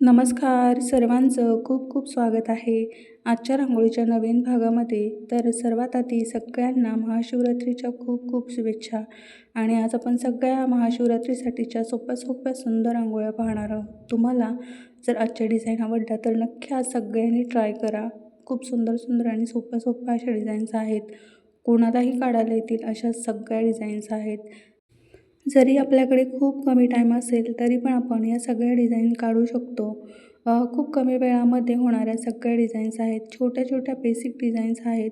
नमस्कार सर्वांचं खूप खूप स्वागत आहे आजच्या रांगोळीच्या नवीन भागामध्ये. तर सर्वात आधी सगळ्यांना महाशिवरात्रीच्या खूप खूप शुभेच्छा. आणि आज आपण सगळ्या महाशिवरात्रीसाठीच्या सोप्या सोप्या सुंदर रांगोळ्या पाहणार आहोत. तुम्हाला जर आजच्या डिझाईन आवडल्या तर नक्की आज सगळ्यांनी ट्राय करा. खूप सुंदर सुंदर आणि सोप्या सोप्या अशा डिझाईन्स आहेत. कोणालाही काढायला येतील अशा सगळ्या डिझाईन्स आहेत. जरी आपल्याकडे खूप कमी टाईम असेल तरी पण आपण या सगळ्या डिझाईन काढू शकतो. खूप कमी वेळामध्ये होणाऱ्या सगळ्या डिझाईन्स आहेत. छोट्या छोट्या बेसिक डिझाईन्स आहेत.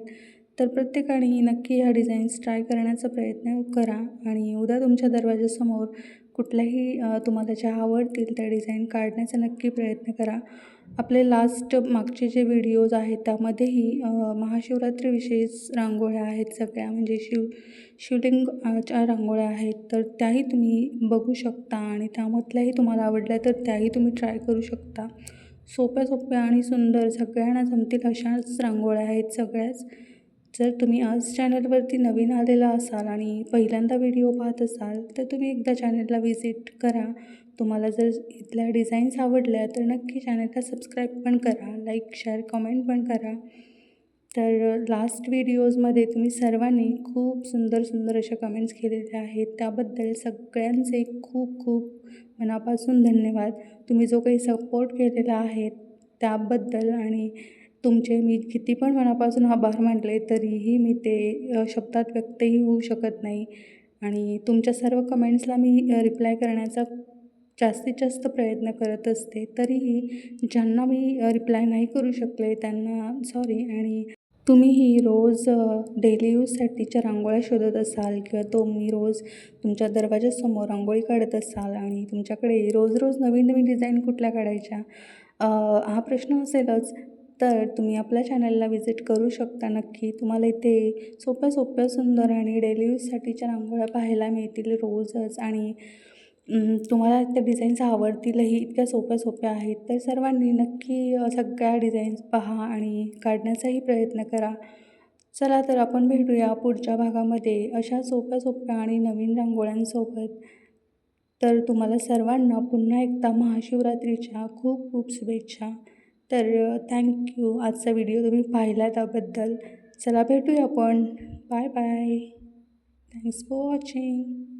तर प्रत्येकाने नक्की ह्या डिझाईन्स ट्राय करण्याचा प्रयत्न करा आणि उद्या तुमच्या दरवाजासमोर कुठल्याही तुम्हाला ज्या आवडतील त्या डिझाईन काढण्याचा नक्की प्रयत्न करा. आपले मागचे जे व्हिडिओज आहेत त्यामध्येही महाशिवरात्रीविषयीच रांगोळ्या आहेत सगळ्या, म्हणजे शिवलिंगच्या रांगोळ्या आहेत. तर त्याही तुम्ही बघू शकता आणि त्यामधल्याही तुम्हाला आवडल्या तर त्याही तुम्ही ट्राय करू शकता. सोप्या सोप्या आणि सुंदर सगळ्यांना जमतील अशाच रांगोळ्या आहेत सगळ्याच. जर तुम्ही आज चॅनलवरती नवीन आलेला असाल आणि पहिल्यांदा व्हिडिओ पाहत असाल तर तुम्ही एकदा चॅनलला व्हिजिट करा. तुम्हाला जर इथल्या डिझाईन्स आवडल्या तर नक्की चॅनलला सबस्क्राईब पण करा, लाईक शेअर कमेंट पण करा. तर लास्ट व्हिडिओजमध्ये तुम्ही सर्वांनी खूप सुंदर सुंदर अशा कमेंट्स केलेल्या आहेत. त्याबद्दल सगळ्यांचे खूप खूप मनापासून धन्यवाद. तुम्ही जो काही सपोर्ट केलेला आहे त्याबद्दल आणि तुमचे मी किती पण मनापासून आभार मानले तरीही मी ते शब्दात व्यक्तही होऊ शकत नाही. आणि तुमच्या सर्व कमेंट्सला मी रिप्लाय करण्याचा जास्तीत जास्त प्रयत्न करत असते. तरीही ज्यांना मी रिप्लाय नाही करू शकले त्यांना सॉरी. आणि तुम्हीही रोज डेली यूजसाठीच्या रांगोळ्या शोधत असाल किंवा तुम्ही रोज तुमच्या दरवाजासमोर रांगोळी काढत असाल आणि तुमच्याकडे रोज रोज नवीन नवीन डिझाईन कुठल्या काढायच्या हा प्रश्न असेलच, तर तुम्ही आपल्या चॅनलला व्हिजिट करू शकता नक्की. तुम्हाला इथे सोप्या सोप्या सुंदर आणि डेली यूजसाठीच्या रांगोळ्या पाहायला मिळतील रोजच. आणि तुम्हाला त्या डिझाईन्स आवडतीलही, इतक्या सोप्या सोप्या आहेत. तर सर्वांनी नक्की सगळ्या डिझाईन्स पहा आणि काढण्याचाही प्रयत्न करा. चला तर आपण भेटूया पुढच्या भागामध्ये अशा सोप्या सोप्या आणि नवीन रांगोळ्यांसोबत. तर तुम्हाला सर्वांना पुन्हा एकदा महाशिवरात्रीच्या खूप खूप शुभेच्छा. तर थँक्यू आजचा व्हिडिओ तुम्ही पाहिला त्याबद्दल. चला भेटूया आपण. Bye bye. Thanks for watching.